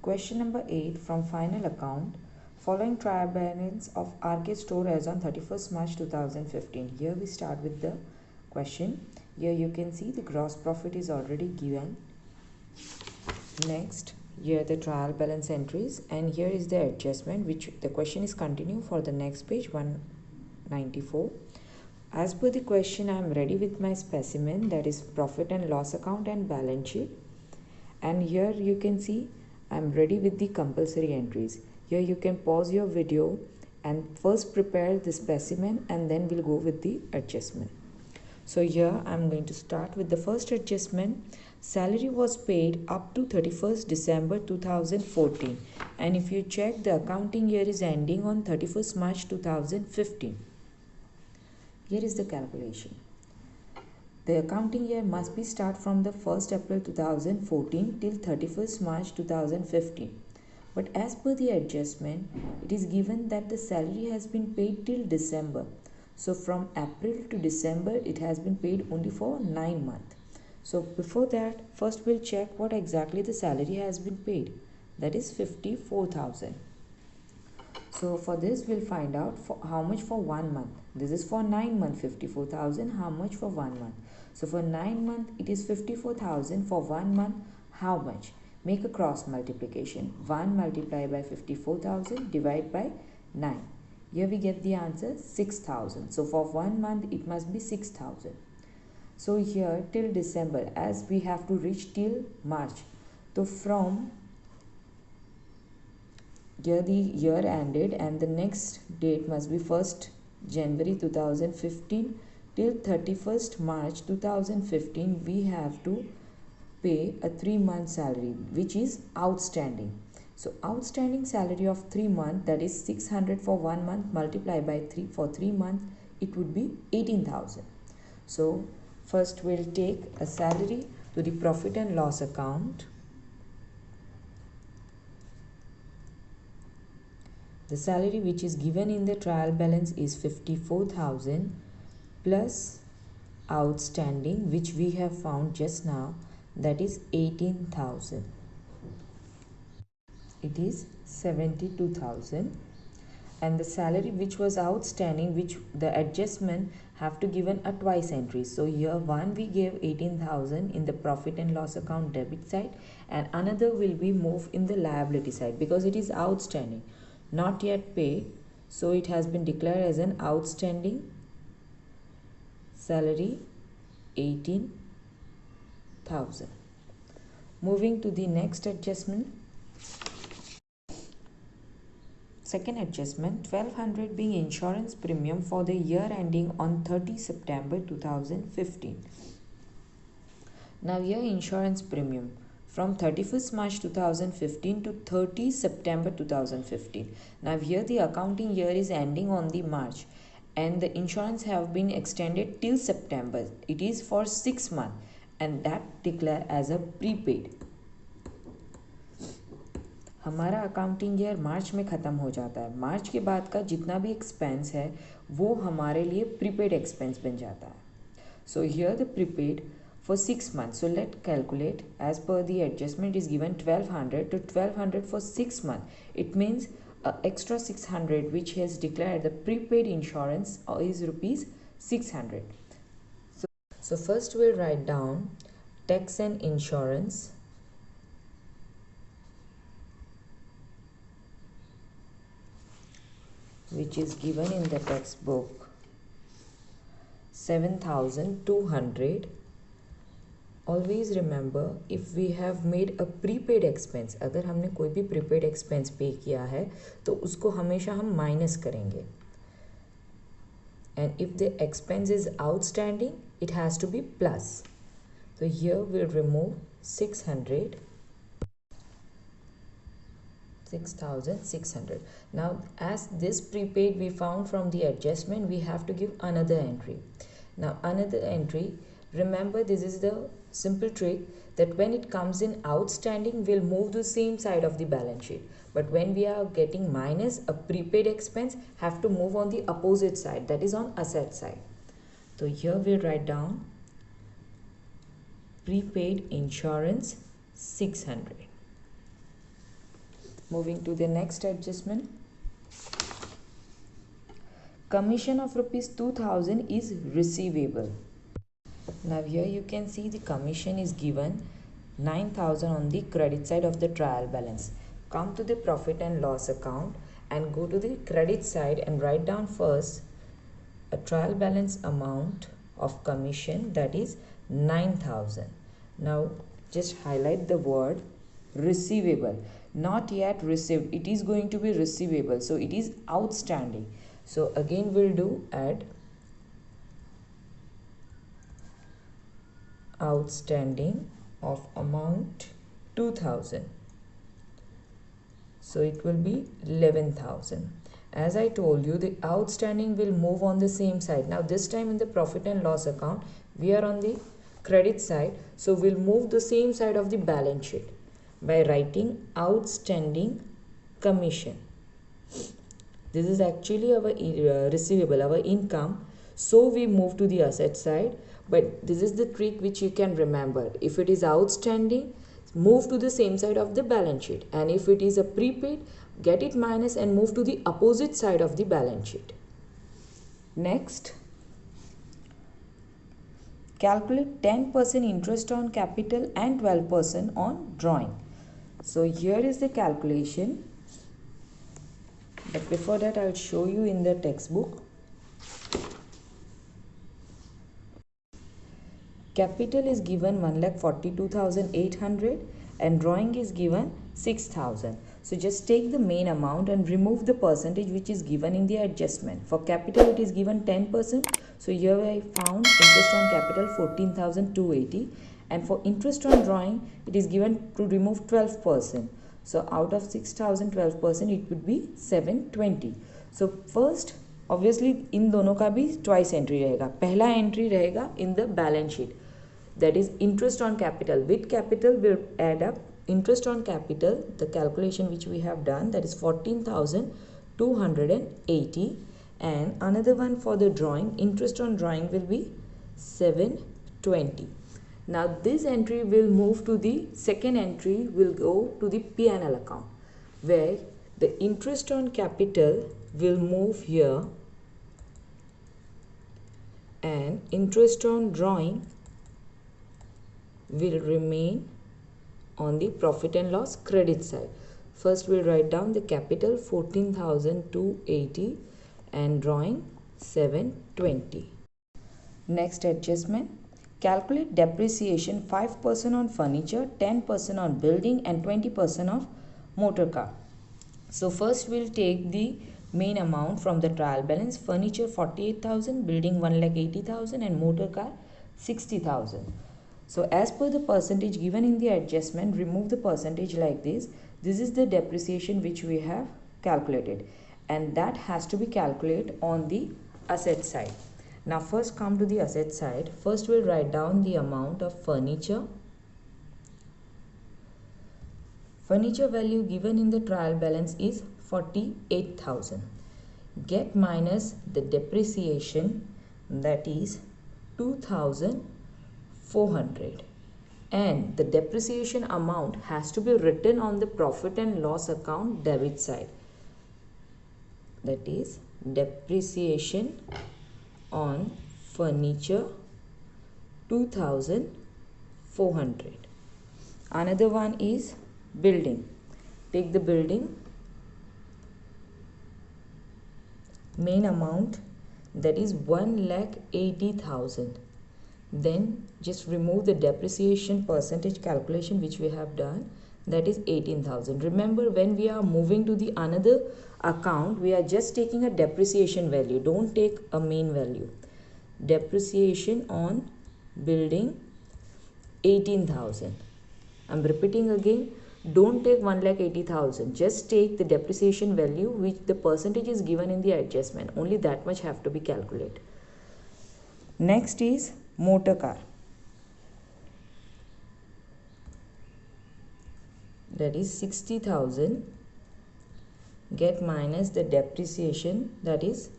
Question number 8 from final account. Following trial balance of Arcade Store as on 31st March 2015. Here we start with the question. Here you can see the gross profit is already given. Next, here the trial balance entries, and here is the adjustment, which the question is continue for the next page 194. As per the question, I am ready with my specimen, that is profit and loss account and balance sheet. And here you can see I am ready with the compulsory entries. Here you can pause your video and first prepare the specimen, and then we'll go with the adjustment. So here I am going to start with the first adjustment. Salary was paid up to 31st December 2014, and if you check, the accounting year is ending on 31st March 2015. Here is the calculation. The accounting year must be start from the 1st April 2014 till 31st March 2015. But as per the adjustment, it is given that the salary has been paid till December. So from April to December, it has been paid only for 9 months. So before that, first we'll check what exactly the salary has been paid. That is 54,000. So for this, we'll find out for how much for 1 month. This is for 9 months, 54,000. How much for 1 month? So for 9 months, it is 54,000. For 1 month, how much? Make a cross multiplication. 1 multiplied by 54,000 divided by 9. Here we get the answer 6,000. So for 1 month, it must be 6,000. So here till December, as we have to reach till March. So from here the year ended, and the next date must be 1st January 2015 till 31st March 2015. We have to pay a 3-month salary which is outstanding. So outstanding salary of 3 months, that is 600 for 1 month, multiplied by 3 for 3 months, it would be 18,000. So first we'll take a salary to the profit and loss account. The salary which is given in the trial balance is 54,000 plus outstanding, which we have found just now, that is 18,000. It is 72,000. And the salary which was outstanding, which the adjustment have to given a twice entry. So here one we gave 18,000 in the profit and loss account debit side, and another will be moved in the liability side because it is outstanding, not yet paid. So it has been declared as an outstanding salary 18,000. Moving to the next adjustment. Second adjustment, 1200 being insurance premium for the year ending on 30 September 2015. Now here insurance premium from 31st March 2015 to 30 September 2015. Now here the accounting year is ending on the March, and the insurance have been extended till September. It is for 6 months, and that declare as a prepaid. हमारा accounting year March में ख़त्म हो जाता है. मार्च के बाद का जितना भी एक्सपेंस है वो हमारे लिए प्रीपेड एक्सपेंस बन जाता है. So here the prepaid for 6 months. So let's calculate. As per the adjustment is given 1200 to 1200 for 6 months. It means extra 600 which has declared the prepaid insurance is rupees 600. So first we'll write down tax and insurance. Which is given in the textbook 7,200. Always remember, if we have made a prepaid expense, अगर हमने कोई भी prepaid expense पे किया है तो उसको हमेशा हम माइनस करेंगे. And if the expense is outstanding, it has to be plus. So here we'll remove 600. 6,600. Now as this prepaid we found from the adjustment, we have to give another entry. Now another entry, remember this is the simple trick that when it comes in outstanding, we'll move the same side of the balance sheet. But when we are getting minus, a prepaid expense have to move on the opposite side, that is on asset side. So here we'll write down prepaid insurance 600. Moving to the next adjustment. Commission of rupees 2000 is receivable. Now here you can see the commission is given 9000 on the credit side of the trial balance. Come to the profit and loss account and go to the credit side and write down first a trial balance amount of commission, that is 9000. Now just highlight the word receivable. Not yet received, it is going to be receivable, so it is outstanding. So again we'll do add outstanding of amount 2000, so it will be 11,000. As I told you, the outstanding will move on the same side. Now this time in the profit and loss account we are on the credit side, so we'll move the same side of the balance sheet by writing outstanding commission. This is actually our receivable, our income, so we move to the asset side. But this is the trick which you can remember. If it is outstanding, move to the same side of the balance sheet, and if it is a prepaid, get it minus and move to the opposite side of the balance sheet. Next, calculate 10% interest on capital and 12% on drawing. So here is the calculation, but before that I'll show you in the textbook. Capital is given 1,42,800 and drawing is given 6,000. So just take the main amount and remove the percentage which is given in the adjustment. For capital it is given 10%. So here I found interest on capital 14,280, and for interest on drawing it is given to remove 12%. So out of 6,000 12% it would be 720. So first obviously इन दोनों का भी twice entry रहेगा. पहला entry रहेगा in the balance sheet, that is interest on capital. With capital will add up interest on capital, the calculation which we have done, that is 14,280, and another one for the drawing, interest on drawing will be 720. Now this entry will move to the second entry, will go to the P&L account, where the interest on capital will move here and interest on drawing will remain on the profit and loss credit side. First we'll write down the capital 14,280 and drawing 720. Next adjustment, calculate depreciation 5% on furniture, 10% on building and 20% of motor car. So first we'll take the main amount from the trial balance. Furniture 48,000, building 1,80,000 and motor car 60,000. So as per the percentage given in the adjustment, remove the percentage like this. This is the depreciation which we have calculated, and that has to be calculated on the asset side. Now first come to the asset side. First we'll write down the amount of furniture. Furniture value given in the trial balance is 48,000. Get minus the depreciation, that is 2,400, and the depreciation amount has to be written on the profit and loss account debit side, that is depreciation on furniture 2,400. Another one is building. Take the building main amount, that is 1,80,000. Then just remove the depreciation percentage calculation which we have done, that is 18,000. Remember, when we are moving to the another account, we are just taking a depreciation value, don't take a main value. Depreciation on building 18,000. I'm repeating again, don't take 1,80,000, just take the depreciation value which the percentage is given in the adjustment, only that much have to be calculated. Next is motor car, that is 60,000. Get minus the depreciation, that is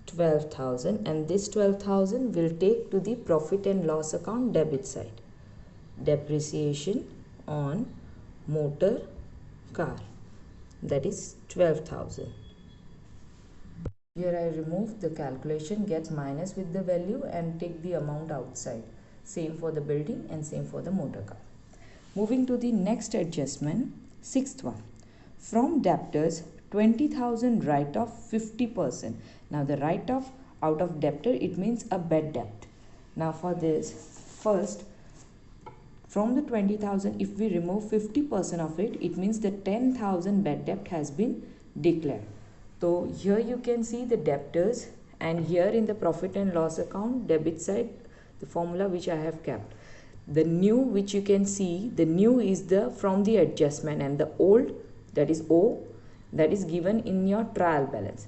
12,000, and this 12,000 will take to the profit and loss account debit side. Depreciation on motor car. that is 12,000. Here I remove the calculation, gets minus with the value and take the amount outside. Same for the building and same for the motor car. Moving to the next adjustment, sixth one. From debtors 20,000 write off 50%. Now the write off out of debtor, it means a bad debt. Now for this, first from the 20,000, if we remove 50% of it, it means the 10,000 bad debt has been declared. So here you can see the debtors, and here in the profit and loss account debit side, the formula which I have kept. The new which you can see, the new is the from the adjustment, and the old, that is O, that is given in your trial balance.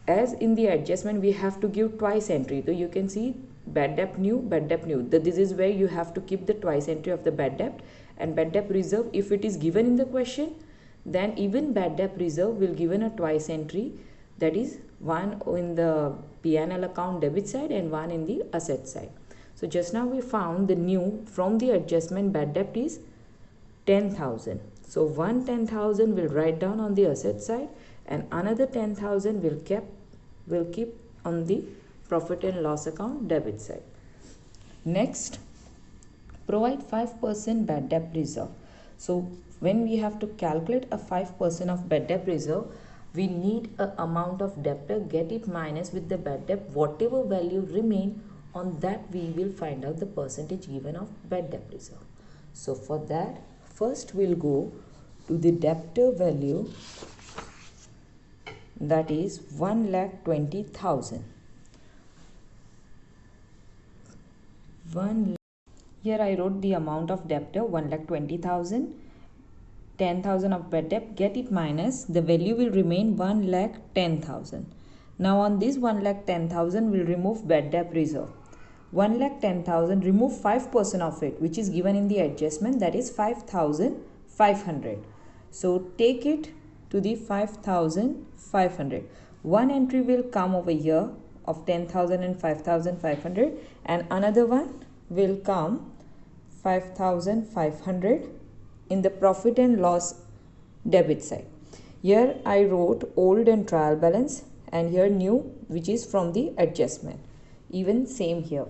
As in the adjustment we have to give twice entry, so you can see bad debt new, bad debt new. This is where you have to keep the twice entry of the bad debt. And bad debt reserve, if it is given in the question, then even bad debt reserve will given a twice entry, that is one in the P&L account debit side and one in the asset side. So just now we found the new from the adjustment bad debt is 10,000. So one 10,000 will write down on the asset side and another 10,000 will keep on the profit and loss account debit side. Next, provide 5% bad debt reserve. So when we have to calculate a 5% of bad debt reserve, we need a amount of debtor, get it minus with the bad debt, whatever value remain, on that we will find out the percentage given of bad debt reserve. So for that, first we'll go to the debtor value, that is 1,20,000. Here I wrote the amount of debtor 1,20,000. 10,000 of bad debt, get it minus, the value will remain 1,10,000. Now on this 1,10,000 will remove bad debt reserve. 1,10,000, remove 5% of it, which is given in the adjustment, that is 5,500. So take it to the 5,500. One entry will come over here of 10,000 and 5,500, and another one will come 5,500 in the profit and loss debit side. Here I wrote old and trial balance, and here new, which is from the adjustment. Even same here.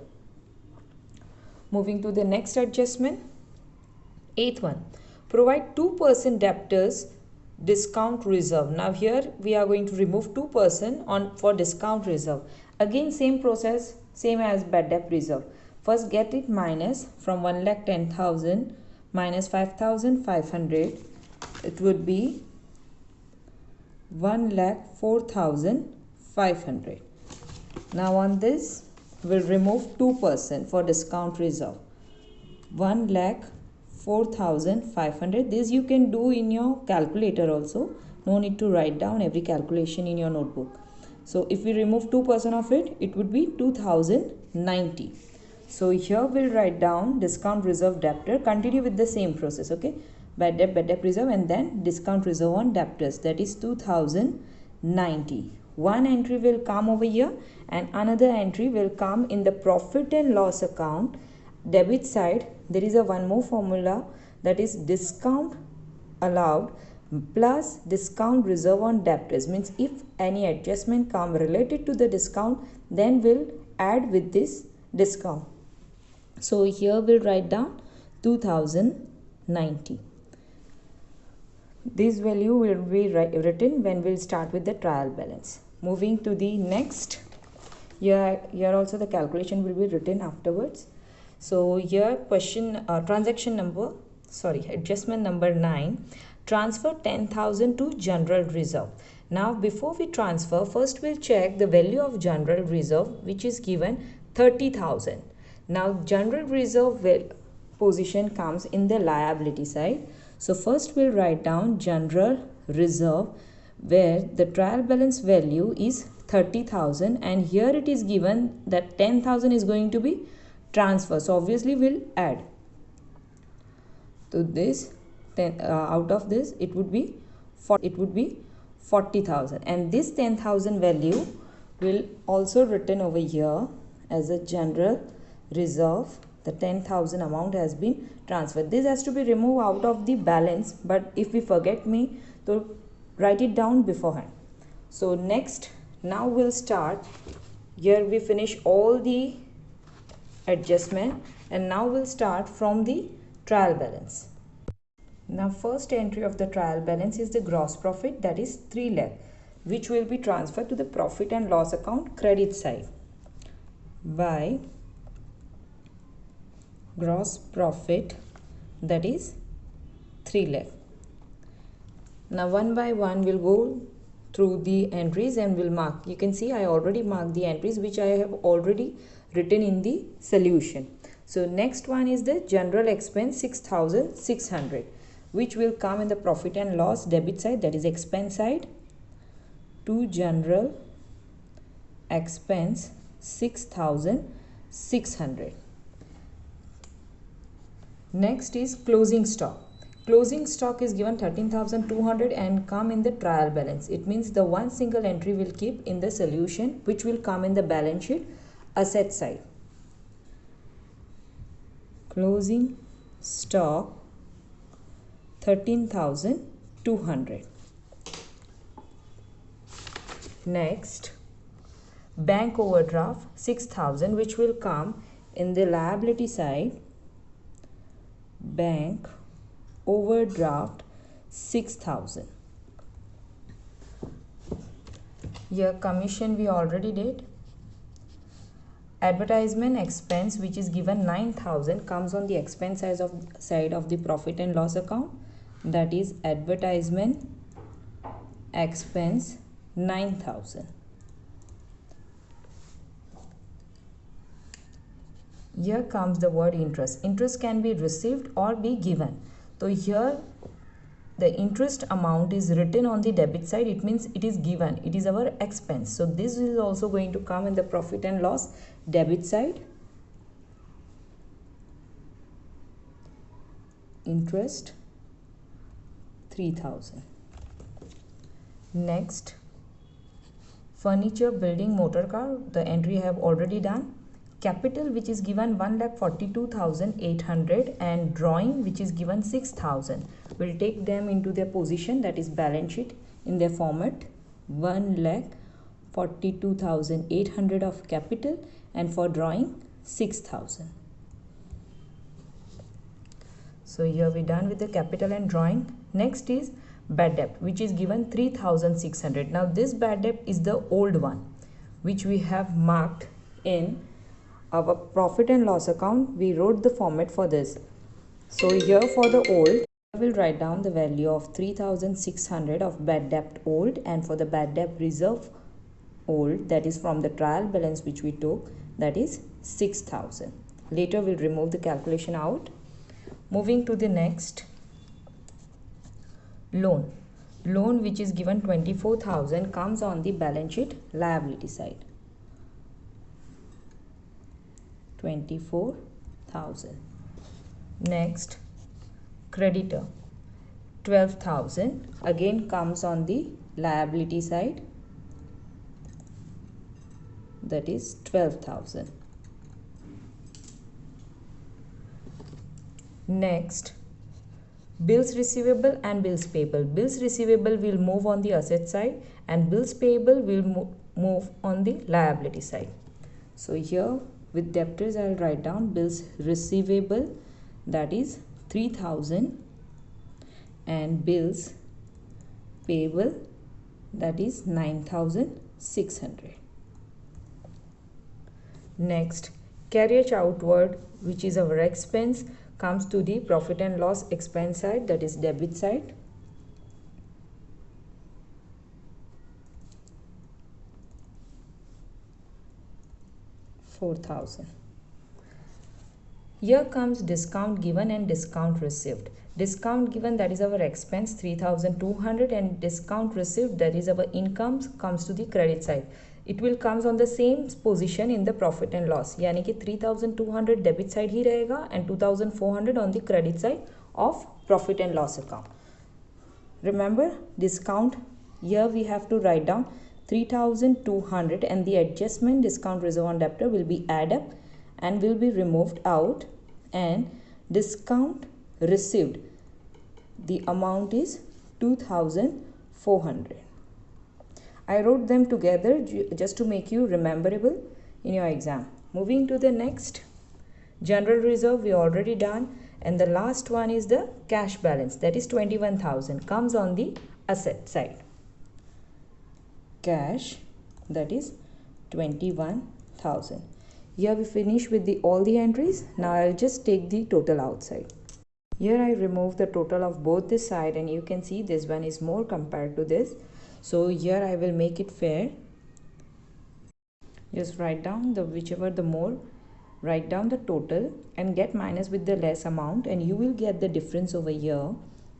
Moving to the next adjustment, eighth one, provide 2% debtors discount reserve. Now here we are going to remove 2% on for discount reserve. Again same process, same as bad debt reserve. First get it minus from 1,10,000 minus 5,500, it would be 1,04,500. Now on this we'll remove 2% for discount reserve, 1,04,500. This you can do in your calculator also, no need to write down every calculation in your notebook. So if we remove 2% of it, it would be 2,090. So here we'll write down discount reserve debtor, continue with the same process, okay? Bad debt reserve, and then discount reserve on debtors, that is 2,090. One entry will come over here and another entry will come in the profit and loss account debit side. There is a one more formula, that is discount allowed plus discount reserve on debtors, means if any adjustment come related to the discount, then we'll add with this discount. So here we'll write down 2,090. This value will be written when we'll start with the trial balance. Moving to the next, here also the calculation will be written afterwards. So here adjustment number 9, transfer 10,000 to general reserve. Now before we transfer, first we'll check the value of general reserve, which is given 30,000. Now general reserve position comes in the liability side. So first we'll write down general reserve, where the trial balance value is 30,000, and here it is given that 10,000 is going to be transferred. So obviously we'll add to this 10, out of this it would be 40,000, and this 10,000 value will also written over here as a general reserve. The 10,000 amount has been transferred. This has to be removed out of the balance, but if we forget me, so write it down beforehand. So next, now we'll start. Here we finish all the adjustment, and now we'll start from the trial balance. Now first entry of the trial balance is the gross profit, that is 3 lakh, which will be transferred to the profit and loss account credit side by gross profit, that is 3 lakh. Now one by one we'll go through the entries and we'll mark. You can see I already marked the entries which I have already written in the solution. So next one is the general expense 6,600, which will come in the profit and loss debit side, that is expense side, to general expense 6,600. Next is closing stock. Closing stock is given 13,200 and come in the trial balance. It means the one single entry will keep in the solution, which will come in the balance sheet asset side. Closing stock 13,200. Next, bank overdraft 6,000, which will come in the liability side. Bank overdraft 6,000. Here commission we already did. Advertisement expense, which is given 9,000, comes on the expense side of the profit and loss account, that is advertisement expense 9,000. Here comes the word interest. Interest can be received or be given. So here the interest amount is written on the debit side. It means it is given. It is our expense. So this is also going to come in the profit and loss debit side. Interest 3,000. Next, furniture, building, motor car, the entry I have already done. Capital, which is given 1,42,800, and drawing, which is given 6,000. We'll take them into their position, that is balance sheet in their format. 1,42,800 of capital, and for drawing 6,000. So here we're done with the capital and drawing. Next is bad debt, which is given 3,600. Now this bad debt is the old one, which we have marked in our profit and loss account. We wrote the format for this. So here for the old, I will write down the value of 3,600 of bad debt old, and for the bad debt reserve old, that is from the trial balance which we took, that is 6,000. Later we'll remove the calculation out. Moving to the next, loan. Loan, which is given 24,000, comes on the balance sheet liability side. 24,000. Next, creditor 12,000, again comes on the liability side, that is 12,000. Next, bills receivable and bills payable. Bills receivable will move on the asset side and bills payable will move on the liability side. So here with debtors I will write down bills receivable, that is 3,000, and bills payable, that is 9,600. Next, carriage outward, which is our expense, comes to the profit and loss expense side, that is debit side. $4,000. Here comes discount given and discount received. Discount given, that is our expense 3,200, and discount received, that is our income, comes to the credit side. It will comes on the same position in the profit and loss, यानी कि 3,200 debit side ही रहेगा and 2,400 on the credit side of profit and loss account. Remember discount, here we have to write down 3,200 and the adjustment discount reserve on debtor will be add up and will be removed out, and discount received, the amount is 2,400. 400. I wrote them together just to make you rememberable in your exam. Moving to the next, general reserve we already done, and the last one is the cash balance, that is 21,000, comes on the asset side. Cash, that is 21,000. Here we finish with all the entries. Now I'll just take the total outside. Here I remove the total of both this side, and you can see this one is more compared to this. So here I will make it fair. Just write down whichever the more, write down the total and get minus with the less amount, and you will get the difference over here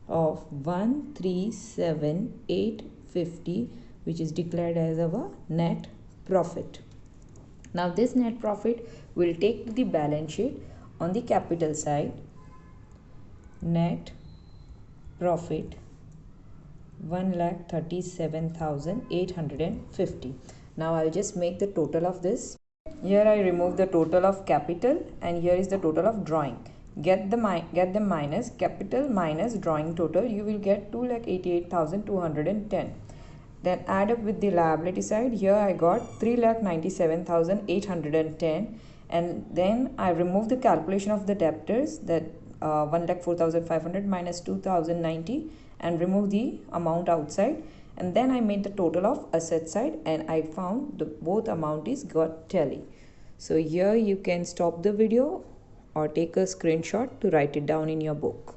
of 137,850, which is declared as our net profit. Now this net profit will take to the balance sheet on the capital side. Net profit 1,37,850. Now I'll just make the total of this. Here I remove the total of capital, and here is the total of drawing. Get the minus capital minus drawing total. You will get 2,88,210. Then add up with the liability side. Here I got 3,97,810, and then I remove the calculation of the debtors, that 1,04,500 minus 2,090, and remove the amount outside, and then I made the total of asset side, and I found both amount is got tally. So here you can stop the video or take a screenshot to write it down in your book.